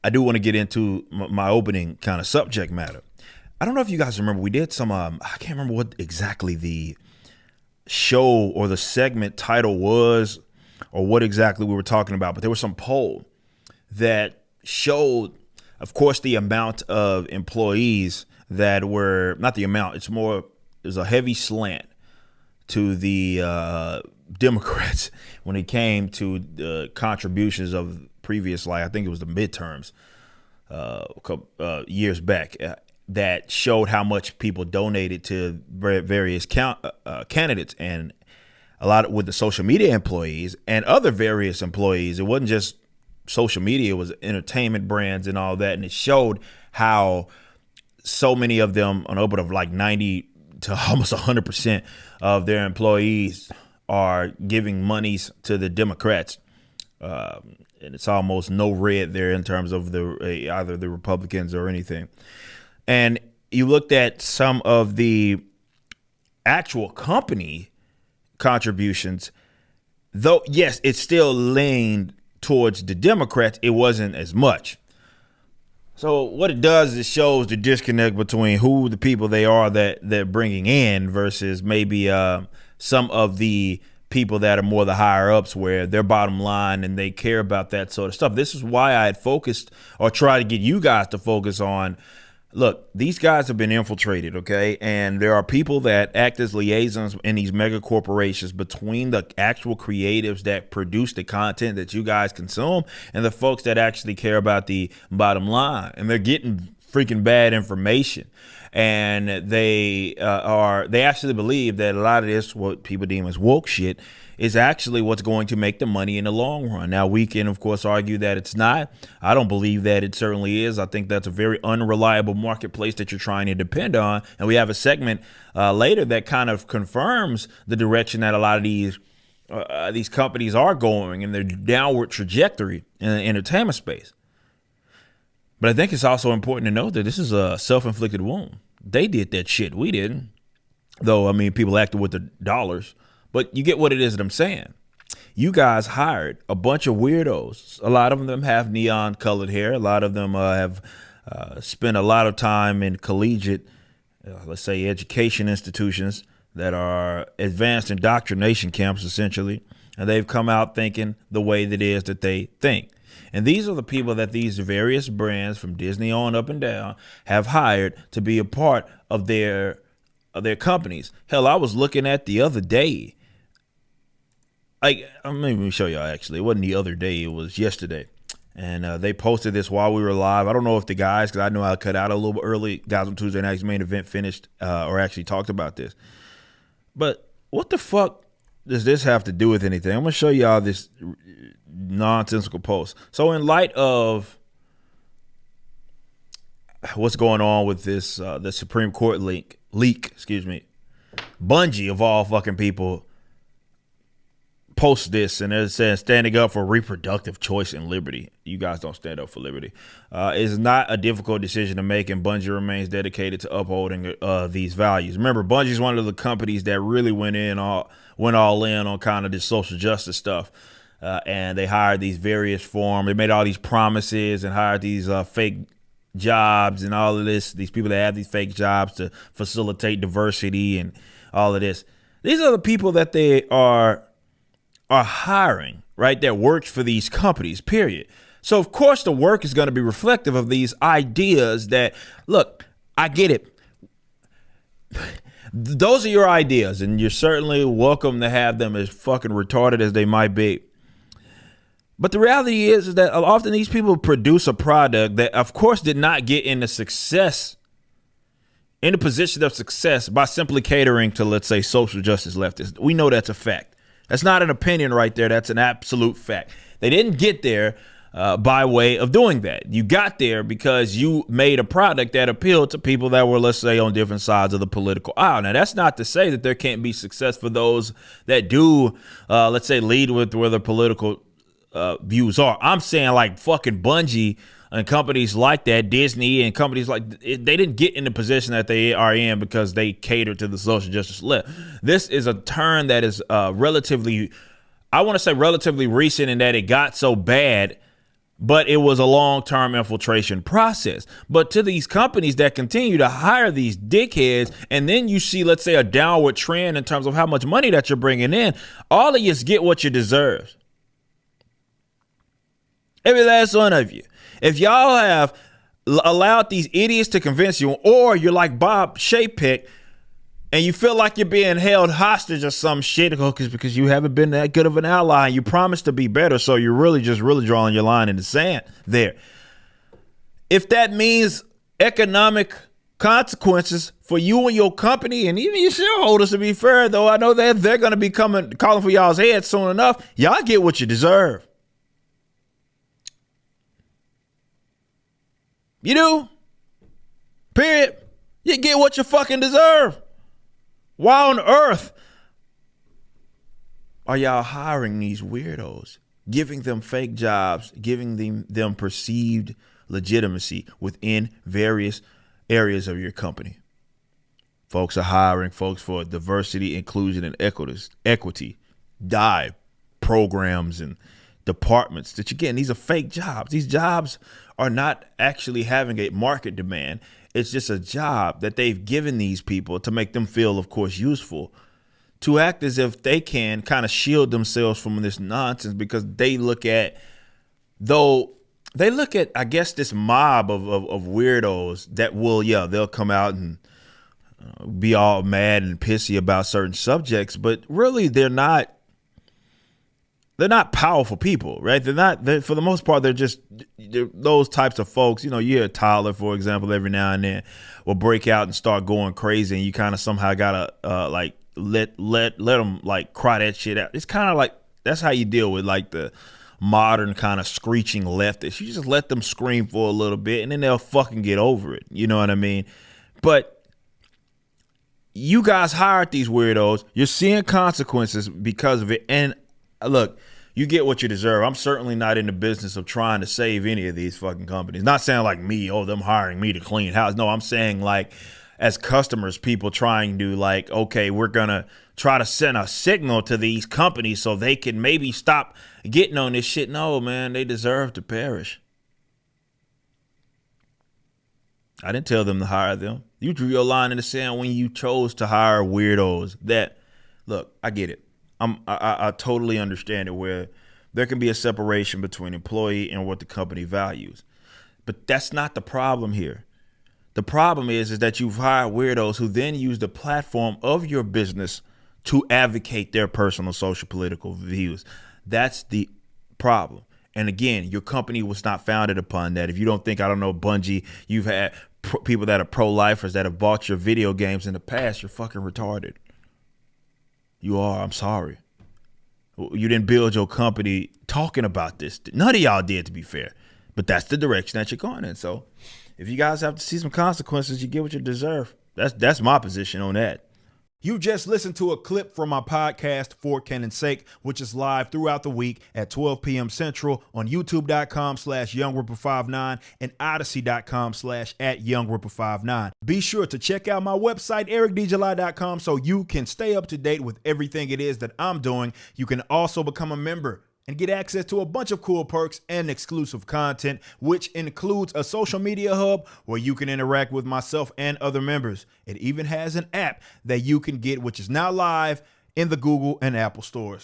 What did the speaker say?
I do want to get into my opening kind of subject matter. I don't know if you guys remember, we did some, I can't remember what exactly the show or the segment title was or what exactly we were talking about, but there was some poll that showed, of course, the amount of employees that were, not the amount, it's more, there's a heavy slant to the Democrats when it came to the contributions of previous, like I think it was the midterms a couple years back, that showed how much people donated to various candidates, and a lot with the social media employees and other various employees. It wasn't just social media, it was entertainment brands and all that, and it showed how so many of them, on over of like 90 to almost 100% of their employees are giving monies to the Democrats. And it's almost no red there in terms of the either the Republicans or anything. And you looked at some of the actual company contributions, though, yes, it still leaned towards the Democrats. It wasn't as much. So what it does is it shows the disconnect between who the people they are that they're bringing in versus maybe some of the people that are more the higher ups, where their bottom line and they care about that sort of stuff. This is why I had focused or tried to get you guys to focus on, look, these guys have been infiltrated, okay? And there are people that act as liaisons in these mega corporations between the actual creatives that produce the content that you guys consume and the folks that actually care about the bottom line. And they're getting freaking bad information. And they actually believe that a lot of this, what people deem as woke shit, is actually what's going to make the money in the long run. Now, we can, of course, argue that it's not. I don't believe that it certainly is. I think that's a very unreliable marketplace that you're trying to depend on. And we have a segment later that kind of confirms the direction that a lot of these companies are going in their downward trajectory in the entertainment space. But I think it's also important to note that this is a self-inflicted wound. They did that shit. We didn't. Though, I mean, people acted with the dollars. But you get what it is that I'm saying. You guys hired a bunch of weirdos. A lot of them have neon colored hair. A lot of them have spent a lot of time in collegiate, let's say, education institutions that are advanced indoctrination camps, essentially. And they've come out thinking the way that it is that they think. And these are the people that these various brands from Disney on up and down have hired to be a part of their companies. Hell, I was looking at the other day. Let me show y'all, actually. It wasn't the other day. It was yesterday. And they posted this while we were live. I don't know if the guys, because I know I cut out a little bit early, guys on Tuesday Night's Main Event finished or actually talked about this. But what the fuck does this have to do with anything? I'm going to show y'all this nonsensical post. So in light of what's going on with this, the Supreme Court leak, Bungie, of all fucking people, posts this, and it says, standing up for reproductive choice and liberty. You guys don't stand up for liberty. It's not a difficult decision to make, and Bungie remains dedicated to upholding these values. Remember, Bungie is one of the companies that really went all in on kind of this social justice stuff. And they hired these various forms. They made all these promises and hired these fake jobs and all of this. These people that have these fake jobs to facilitate diversity and all of this. These are the people that they are hiring, right? That works for these companies, period. So of course the work is going to be reflective of these ideas that, look, I get it. Those are your ideas, and you're certainly welcome to have them, as fucking retarded as they might be. But the reality is that often these people produce a product that, of course, did not get into success, in a position of success by simply catering to, let's say, social justice leftists. We know that's a fact. That's not an opinion right there. That's an absolute fact. They didn't get there by way of doing that. You got there because you made a product that appealed to people that were, let's say, on different sides of the political aisle. Now, that's not to say that there can't be success for those that do, let's say, lead with where the political views are. I'm saying like fucking Bungie and companies like that, Disney and companies like, they didn't get in the position that they are in because they cater to the social justice left. This is a turn that is relatively, I want to say relatively recent, in that it got so bad but it was a long-term infiltration process. But to these companies that continue to hire these dickheads, and then you see, let's say, a downward trend in terms of how much money that you're bringing in, all of you get what you deserve. Every last one of you. If y'all have allowed these idiots to convince you, or you're like Bob Chapek, and you feel like you're being held hostage or some shit because you haven't been that good of an ally and you promised to be better, so you're really drawing your line in the sand there. If that means economic consequences for you and your company and even your shareholders, to be fair, though, I know that they're going to be calling for y'all's heads soon enough. Y'all get what you deserve. You do. Period. You get what you fucking deserve. Why on earth are y'all hiring these weirdos, giving them fake jobs, giving them perceived legitimacy within various areas of your company? Folks are hiring folks for diversity, inclusion, and equity, DIE programs and departments that you're getting. These are fake jobs. These jobs are not actually having a market demand. It's just a job that they've given these people to make them feel, of course, useful, to act as if they can kind of shield themselves from this nonsense, because they look at, I guess, this mob of weirdos that they'll come out and be all mad and pissy about certain subjects, but really they're not powerful people, right? For the most part, they're those types of folks. You hear Tyler, for example, every now and then will break out and start going crazy, and you kind of somehow gotta let them like cry that shit out. It's kind of like that's how you deal with like the modern kind of screeching leftists. You just let them scream for a little bit, and then they'll fucking get over it. You know what I mean? But you guys hired these weirdos. You're seeing consequences because of it, and look, you get what you deserve. I'm certainly not in the business of trying to save any of these fucking companies. Not saying like me, them hiring me to clean house. No, I'm saying like as customers, people trying to like, okay, we're going to try to send a signal to these companies so they can maybe stop getting on this shit. No, man, they deserve to perish. I didn't tell them to hire them. You drew your line in the sand when you chose to hire weirdos. Look, I get it. I totally understand it, where there can be a separation between employee and what the company values. But that's not the problem here. The problem is that you've hired weirdos who then use the platform of your business to advocate their personal social political views. That's the problem. And again, your company was not founded upon that. If you don't think, Bungie, you've had people that are pro-lifers that have bought your video games in the past, you're fucking retarded. You are. I'm sorry. You didn't build your company talking about this. None of y'all did, to be fair. But that's the direction that you're going in. So if you guys have to see some consequences, you get what you deserve. That's my position on that. You just listened to a clip from my podcast, For Canon's Sake, which is live throughout the week at 12 p.m. Central on youtube.com/YoungRipper59 and Odyssey.com/@YoungRipper59. Be sure to check out my website, ericdjuly.com, so you can stay up to date with everything it is that I'm doing. You can also become a member and get access to a bunch of cool perks and exclusive content, which includes a social media hub where you can interact with myself and other members. It even has an app that you can get, which is now live in the Google and Apple stores.